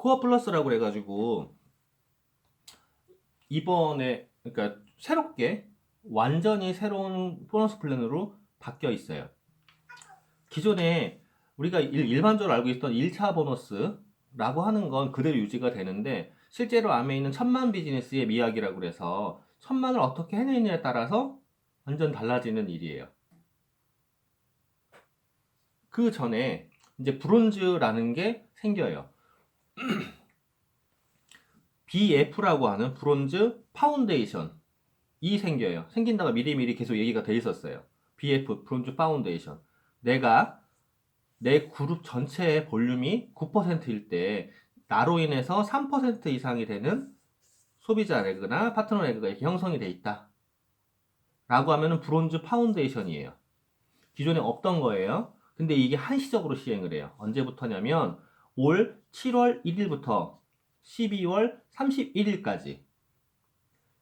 코어 플러스라고 해가지고 이번에 그러니까 새롭게 완전히 새로운 보너스 플랜으로 바뀌어 있어요. 기존에 우리가 일반적으로 알고 있던 1차 보너스라고 하는 건 그대로 유지가 되는데 실제로 안에 있는 천만 비즈니스의 미학이라고 해서 천만을 어떻게 해내느냐에 따라서 완전 달라지는 일이에요. 그 전에 이제 브론즈라는 게 생겨요. BF라고 하는 브론즈 파운데이션이 생겨요. 생긴다가 미리미리 계속 얘기가 돼 있었어요. BF, 브론즈 파운데이션. 내가 내 그룹 전체의 볼륨이 9%일 때 나로 인해서 3% 이상이 되는 소비자 레그나 파트너 레그가 이렇게 형성이 돼 있다. 라고 하면은 브론즈 파운데이션이에요. 기존에 없던 거예요. 근데 이게 한시적으로 시행을 해요. 언제부터냐면 올 7월 1일부터 12월 31일까지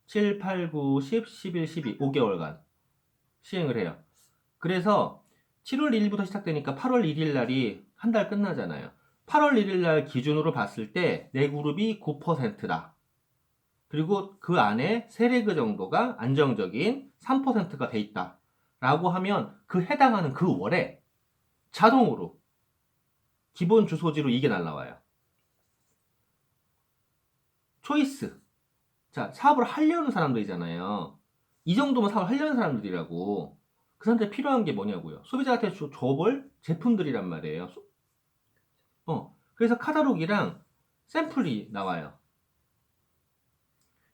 7, 8, 9, 10, 11, 12 5개월간 시행을 해요. 그래서 7월 1일부터 시작되니까 8월 1일 날이 한 달 끝나잖아요. 8월 1일 날 기준으로 봤을 때 내 그룹이 9%다. 그리고 그 안에 세레그 정도가 안정적인 3%가 돼 있다. 라고 하면 그 해당하는 그 월에 자동으로 기본 주소지로 이게 날라와요. 초이스. 자, 사업을 하려는 사람들이잖아요. 이 정도면 사업을 하려는 사람들이라고. 그 사람들 필요한 게 뭐냐고요. 소비자한테 줘볼 제품들이란 말이에요. 그래서 카탈로그랑 샘플이 나와요.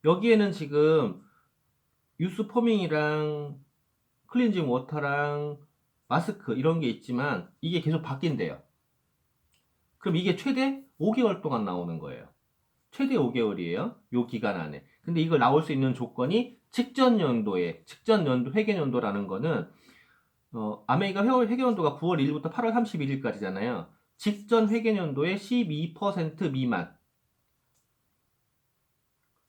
여기에는 지금 유스 포밍이랑 클렌징 워터랑 마스크 이런 게 있지만 이게 계속 바뀐대요. 그럼 이게 최대 5개월 동안 나오는 거예요. 최대 5개월이에요. 요 기간 안에. 근데 이걸 나올 수 있는 조건이 직전 연도 회계연도라는 거는 아메리카 회계연도가 9월 1일부터 8월 31일까지잖아요. 직전 회계연도의 12% 미만.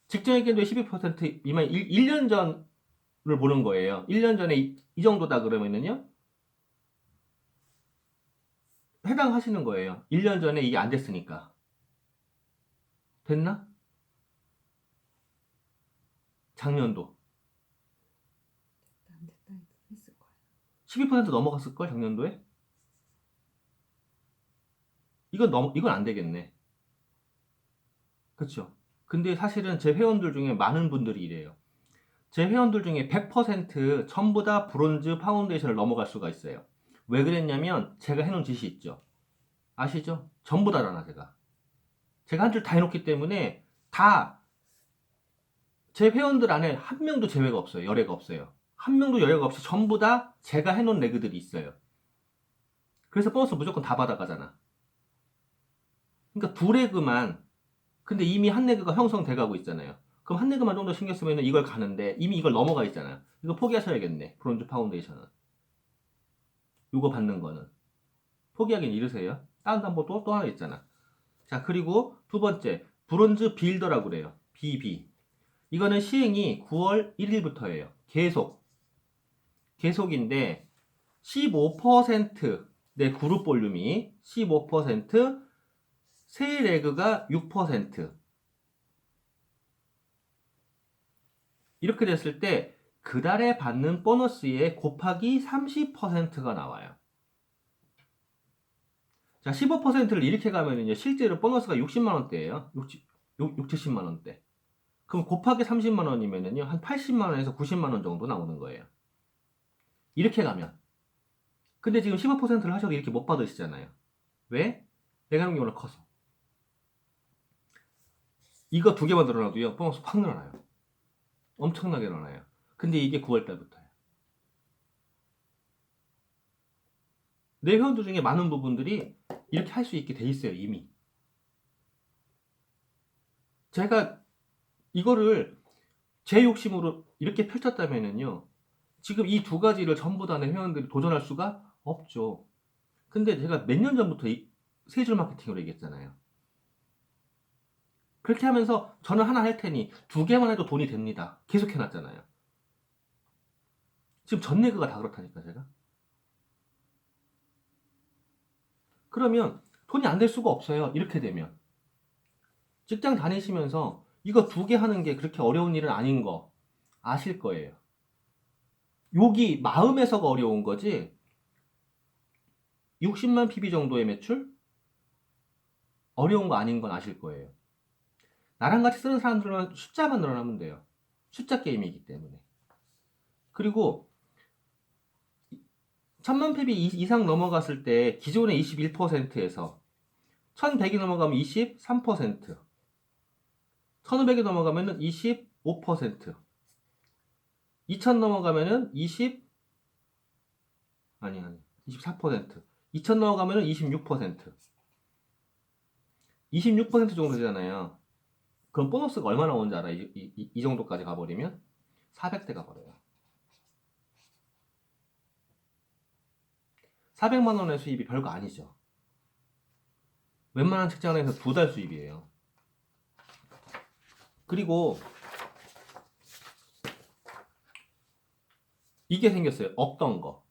직전 회계연도의 12% 미만 1년 전을 보는 거예요. 1년 전에 이 정도다 그러면은요. 해당하시는 거예요. 1년 전에 이게 안 됐으니까. 됐나? 작년도. 안 됐다 했을 거야. 12% 넘어갔을걸, 작년도에? 이건 안 되겠네. 그쵸? 근데 사실은 제 회원들 중에 많은 분들이 이래요. 제 회원들 중에 100% 전부 다 브론즈 파운데이션을 넘어갈 수가 있어요. 왜 그랬냐면, 제가 해놓은 짓이 있죠. 아시죠? 전부 다잖아, 제가. 제가 한 줄 다 해놓기 때문에, 다, 제 회원들 안에 한 명도 제외가 없어요. 열애가 없어요. 한 명도 열애가 없이 전부 다 제가 해놓은 레그들이 있어요. 그래서 보너스 무조건 다 받아가잖아. 그러니까 두 레그만, 근데 이미 한 레그가 형성돼 가고 있잖아요. 그럼 한 레그만 좀 더 신경 쓰면 이걸 가는데 이미 이걸 넘어가 있잖아요. 이거 포기하셔야겠네. 브론즈 파운데이션은. 이거 받는 거는. 포기하긴 이르세요. 다른 거 또 하나 있잖아. 자, 그리고 두 번째, 브론즈 빌더라고 그래요. BB. 이거는 시행이 9월 1일부터예요. 계속인데 15%내 그룹 볼륨이 15%, 세 레그가 6%. 이렇게 됐을 때 그 달에 받는 보너스에 곱하기 30%가 나와요. 자, 15%를 이렇게 가면은요, 실제로 보너스가 60만 원대예요. 70만 원대. 그럼 곱하기 30만 원이면은요, 한 80만 원에서 90만 원 정도 나오는 거예요. 이렇게 가면. 근데 지금 15%를 하셔도 이렇게 못 받으시잖아요. 왜? 내가 하는 게 워낙 커서. 이거 두 개만 늘어나도요, 보너스 확 늘어나요. 엄청나게 늘어나요. 근데 이게 9월 달부터예요. 내 회원들 중에 많은 부분들이 이렇게 할 수 있게 돼 있어요, 이미. 제가 이거를 제 욕심으로 이렇게 펼쳤다면은요, 지금 이 두 가지를 전부 다 내 회원들이 도전할 수가 없죠. 근데 제가 몇 년 전부터 세 줄 마케팅으로 얘기했잖아요. 그렇게 하면서 저는 하나 할 테니 두 개만 해도 돈이 됩니다. 계속 해놨잖아요. 지금 전 레그가 다 그렇다니까, 제가. 그러면 돈이 안 될 수가 없어요. 이렇게 되면. 직장 다니시면서 이거 2개 하는 게 그렇게 어려운 일은 아닌 거 아실 거예요. 여기 마음에서가 어려운 거지 60만 PB 정도의 매출? 어려운 거 아닌 건 아실 거예요. 나랑 같이 쓰는 사람들만 숫자만 늘어나면 돼요. 숫자 게임이기 때문에. 그리고 1000만 PB 이상 넘어갔을 때 기존의 21%에서 1100이 넘어가면 23%, 1500이 넘어가면 25%, 2000 넘어가면 24%, 2000 넘어가면 26%, 26% 정도 되잖아요. 그럼 보너스가 얼마나 오는지 알아? 이 정도까지 가버리면 400대 가버려요. 400만 원의 수입이 별거 아니죠. 웬만한 직장에서 2달 수입이에요. 그리고 이게 생겼어요. 없던 거.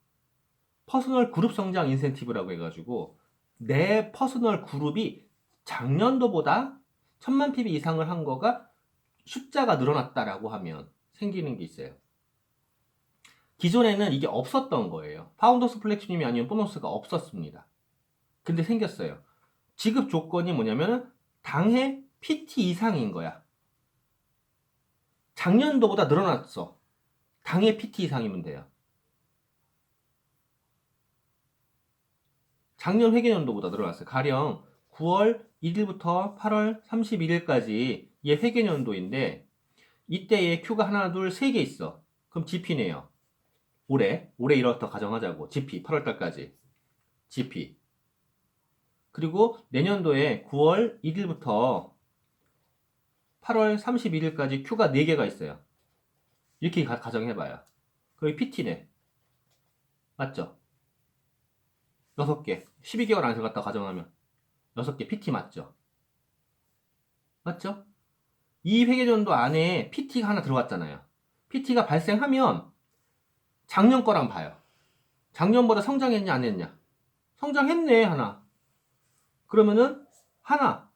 퍼스널 그룹 성장 인센티브라고 해가지고 내 퍼스널 그룹이 작년도보다 1000만 PB 이상을 한 거가 숫자가 늘어났다라고 하면 생기는 게 있어요. 기존에는 이게 없었던 거예요. 파운더스 플렉시님이 아니면 보너스가 없었습니다. 근데 생겼어요. 지급 조건이 뭐냐면 당해 PT 이상인 거야. 작년도보다 늘어났어. 당해 PT 이상이면 돼요. 작년 회계연도보다 늘어났어요. 가령 9월 1일부터 8월 31일까지 얘 회계연도인데 이때에 Q가 하나, 둘, 세 개 있어. 그럼 GP네요. 올해 1월부터 가정하자고. GP 8월달까지 GP. 그리고 내년도에 9월 1일부터 8월 31일까지 Q가 4개가 있어요. 이렇게 가정해봐요. 그게 PT네. 맞죠? 6개. 12개월 안에 들어갔다 가정하면 6개 PT 맞죠? 맞죠? 이 회계연도 안에 PT가 하나 들어갔잖아요. PT가 발생하면 작년 거랑 봐요. 작년보다 성장했냐 안 했냐? 성장했네 하나. 그러면은 하나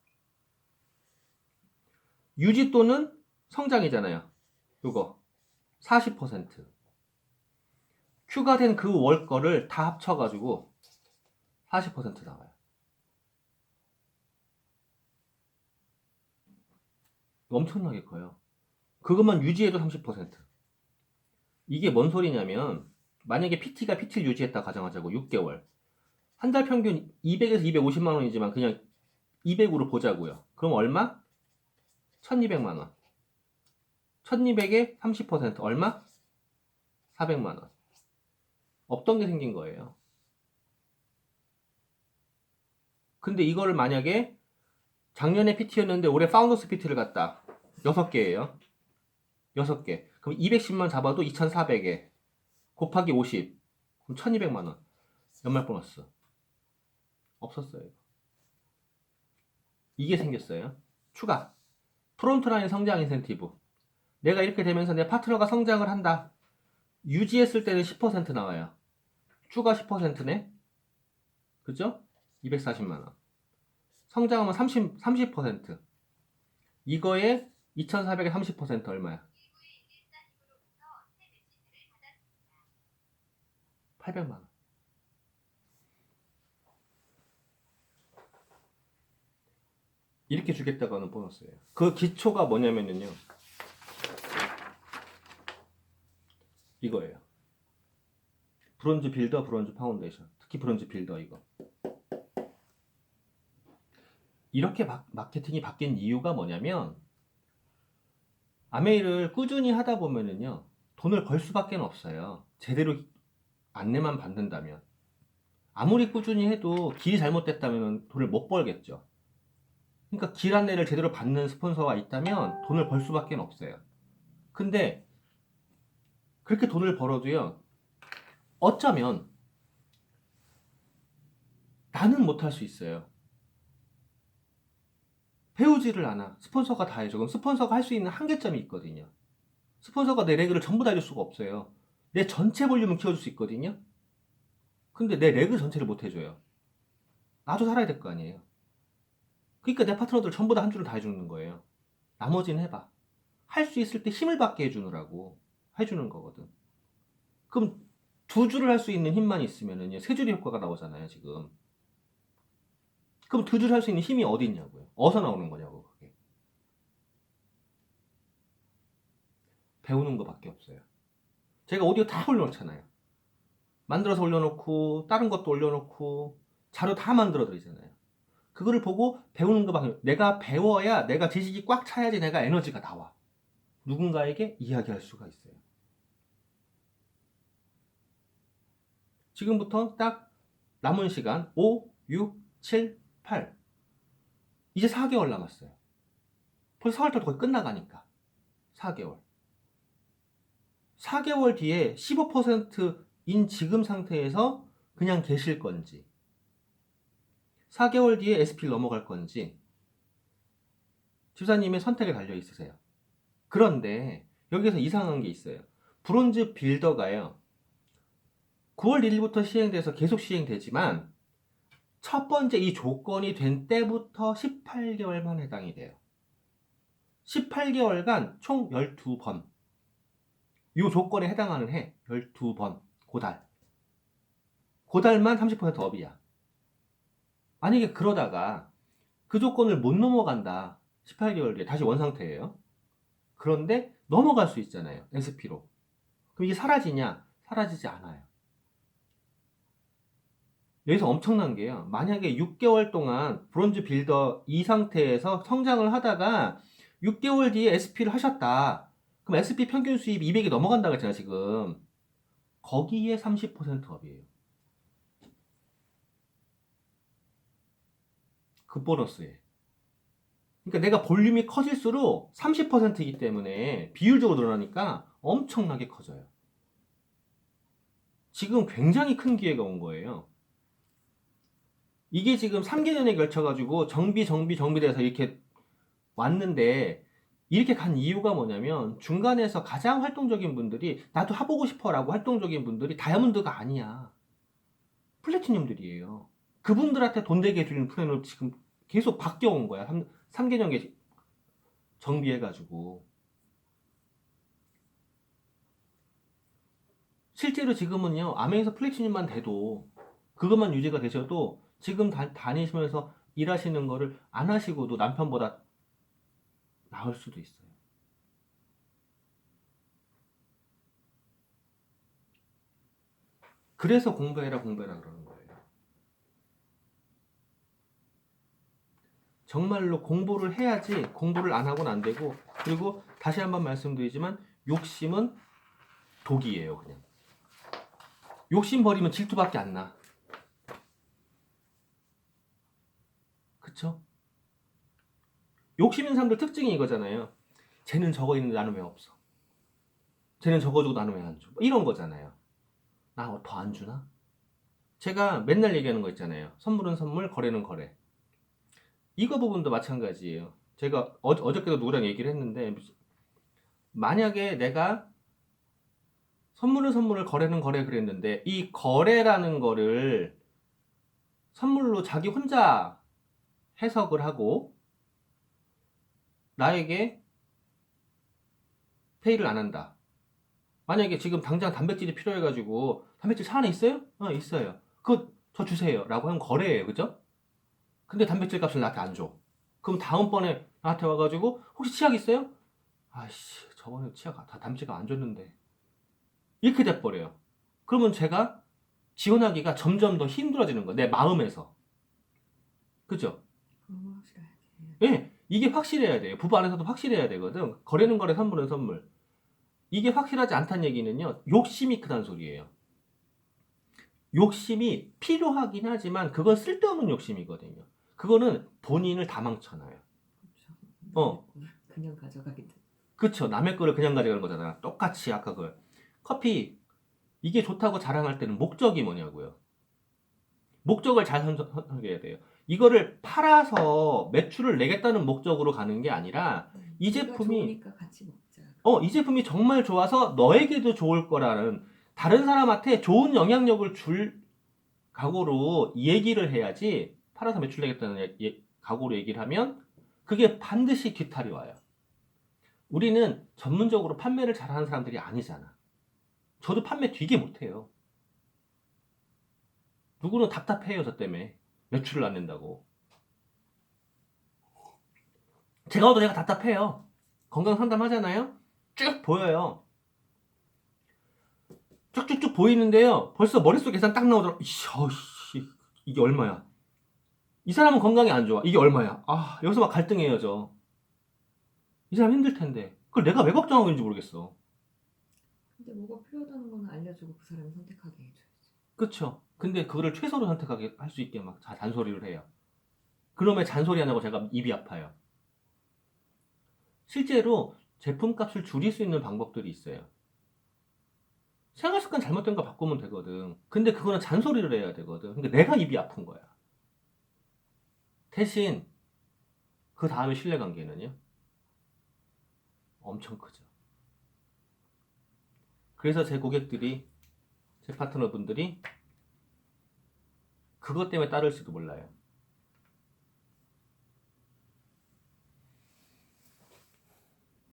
유지 또는 성장이잖아요. 요거 40% Q가 된 그 월 거를 다 합쳐가지고 40% 나와요. 엄청나게 커요. 그것만 유지해도 30%. 이게 뭔 소리냐면 만약에 PT가 PT를 유지했다 가정하자고 6개월. 한 달 평균 200에서 250만 원이지만 그냥 200으로 보자고요. 그럼 얼마? 1200만 원. 1200에 30% 얼마? 400만 원. 없던 게 생긴 거예요. 근데 이거를 만약에 작년에 PT였는데 올해 파운더스 PT를 갖다 6개예요. 6개. 그럼 210만 잡아도 2400에 곱하기 50. 그럼 1200만 원. 연말 보너스. 없었어요. 이게 생겼어요. 추가. 프론트라인 성장 인센티브. 내가 이렇게 되면서 내 파트너가 성장을 한다. 유지했을 때는 10% 나와요. 추가 10%네. 그죠? 240만 원. 성장하면 30%. 이거에 2,400에 30% 얼마야? 800만 원. 이렇게 주겠다고 하는 보너스예요. 그 기초가 뭐냐면요. 이거예요. 브론즈 빌더, 브론즈 파운데이션. 특히 브론즈 빌더 이거. 이렇게 마케팅이 바뀐 이유가 뭐냐면 아메이를 꾸준히 하다 보면은요. 돈을 벌 수밖에 없어요. 제대로 안내만 받는다면. 아무리 꾸준히 해도 길이 잘못됐다면 돈을 못 벌겠죠. 그러니까 길 안내를 제대로 받는 스폰서가 있다면 돈을 벌 수밖에 없어요. 근데 그렇게 돈을 벌어도요. 어쩌면 나는 못할 수 있어요. 배우지를 않아. 스폰서가 다 해줘. 그럼 스폰서가 할 수 있는 한계점이 있거든요. 스폰서가 내 레그를 전부 다 해줄 수가 없어요. 내 전체 볼륨을 키워줄 수 있거든요. 근데 내 레그 전체를 못 해줘요. 나도 살아야 될 거 아니에요. 그러니까 내 파트너들 전부 다 한 줄을 다 해주는 거예요. 나머지는 해봐. 할 수 있을 때 힘을 받게 해주느라고 해주는 거거든. 그럼 두 줄을 할 수 있는 힘만 있으면은 세 줄의 효과가 나오잖아요, 지금. 그럼 두 줄 할 수 있는 힘이 어디 있냐고요? 어디서 나오는 거냐고, 그게. 배우는 거밖에 없어요. 제가 오디오 다 올려놓잖아요. 만들어서 올려놓고, 다른 것도 올려놓고, 자료 다 만들어 드리잖아요. 그거를 보고 배우는 거밖에, 내가 배워야 내가 지식이 꽉 차야지 내가 에너지가 나와. 누군가에게 이야기할 수가 있어요. 지금부터 딱 남은 시간 5, 6, 7, 8. 이제 4개월 남았어요. 벌써 4월달 거의 끝나가니까. 4개월. 4개월 뒤에 15%인 지금 상태에서 그냥 계실 건지, 4개월 뒤에 SP를 넘어갈 건지, 집사님의 선택에 달려 있으세요. 그런데 여기서 이상한 게 있어요. 브론즈 빌더가요, 9월 1일부터 시행돼서 계속 시행되지만 첫 번째 이 조건이 된 때부터 18개월만 해당이 돼요. 18개월간 총 12번. 이 조건에 해당하는 해 12번. 고달. 고달만 30% 업이야. 만약에 그러다가 그 조건을 못 넘어간다. 18개월 뒤에 다시 원상태예요. 그런데 넘어갈 수 있잖아요. SP로. 그럼 이게 사라지냐? 사라지지 않아요. 여기서 엄청난 게요. 만약에 6개월 동안 브론즈 빌더 이 상태에서 성장을 하다가 6개월 뒤에 SP를 하셨다. 그럼 SP 평균 수입 200이 넘어간다고 했잖아요, 지금. 거기에 30% 업이에요. 그 보너스에. 그러니까 내가 볼륨이 커질수록 30%이기 때문에 비율적으로 늘어나니까 엄청나게 커져요. 지금 굉장히 큰 기회가 온 거예요. 이게 지금 3개년에 걸쳐가지고 정비돼서 이렇게 왔는데, 이렇게 간 이유가 뭐냐면 중간에서 가장 활동적인 분들이 나도 해보고 싶어라고 활동적인 분들이 다이아몬드가 아니야. 플래티넘들이에요. 그분들한테 돈 되게 해주는 플랜으로 지금 계속 바뀌어온 거야. 3개년에 정비해가지고. 실제로 지금은요, 아메에서 플래티넘만 돼도, 그것만 유지가 되셔도 지금 다니시면서 일하시는 거를 안 하시고도 남편보다 나을 수도 있어요. 그래서 공부해라 그러는 거예요. 정말로 공부를 해야지 공부를 안 하고는 안 되고, 그리고 다시 한번 말씀드리지만 욕심은 독이에요. 그냥 욕심 버리면 질투밖에 안 나. 그쵸? 욕심 있는 사람들 특징이 이거잖아요. 쟤는 저거 있는데 나는 왜 없어? 쟤는 저거 주고 나는 왜 안 줘? 이런 거잖아요. 나 더 안 주나? 제가 맨날 얘기하는 거 있잖아요. 선물은 선물, 거래는 거래. 이거 부분도 마찬가지예요. 제가 어저께도 누구랑 얘기를 했는데, 만약에 내가 선물은 선물을, 거래는 거래 그랬는데, 이 거래라는 거를 선물로 자기 혼자 해석을 하고 나에게 페이를 안 한다. 만약에 지금 당장 단백질이 필요해가지고 단백질 차 안에 있어요? 있어요. 그거 저 주세요 라고 하면 거래예요. 그죠? 근데 단백질 값을 나한테 안 줘. 그럼 다음번에 나한테 와가지고 혹시 치약 있어요? 아이씨, 저번에 치약 다 단백질 안 줬는데. 이렇게 돼버려요. 그러면 제가 지원하기가 점점 더 힘들어지는 거예요. 내 마음에서. 그죠? 예, 이게 확실해야 돼요. 부부 안에서도 확실해야 되거든. 거래는 거래, 선물은 선물. 이게 확실하지 않다는 얘기는요, 욕심이 크다는 소리예요. 욕심이 필요하긴 하지만 그건 쓸데없는 욕심이거든요. 그거는 본인을 다 망쳐놔요. 그냥 가져가기. 그쵸. 남의 거를 그냥 가져가는 거잖아. 똑같이 아까 그 커피, 이게 좋다고 자랑할 때는 목적이 뭐냐고요. 목적을 잘 선정해야 돼요. 이거를 팔아서 매출을 내겠다는 목적으로 가는 게 아니라 이 제품이 좋으니까 같이 먹자. 이 제품이 정말 좋아서 너에게도 좋을 거라는, 다른 사람한테 좋은 영향력을 줄 각오로 얘기를 해야지 팔아서 매출 내겠다는 각오로 얘기를 하면 그게 반드시 뒤탈이 와요. 우리는 전문적으로 판매를 잘하는 사람들이 아니잖아. 저도 판매 되게 못해요. 누구는 답답해요, 저 때문에. 매출을 안 낸다고. 제가 봐도 내가 답답해요. 건강 상담 하잖아요? 쭉 보여요. 쭉쭉쭉 보이는데요. 벌써 머릿속 계산 딱 나오더라. 이씨, 이게 얼마야? 이 사람은 건강이 안 좋아. 이게 얼마야? 아, 여기서 막 갈등해요, 저. 이 사람 힘들 텐데. 그걸 내가 왜 걱정하고 있는지 모르겠어. 근데 뭐가 필요하다는 건 알려주고 그 사람이 선택하게 해줘야지. 그쵸? 근데 그거를 최소로 선택하게 할 수 있게 막 잔소리를 해요. 그러면 잔소리 안 하고 제가 입이 아파요. 실제로 제품값을 줄일 수 있는 방법들이 있어요. 생활습관 잘못된 거 바꾸면 되거든. 근데 그거는 잔소리를 해야 되거든. 그러니까 내가 입이 아픈 거야. 대신 그 다음에 신뢰관계는요? 엄청 크죠. 그래서 제 고객들이, 제 파트너분들이 그것 때문에 따를지도 몰라요.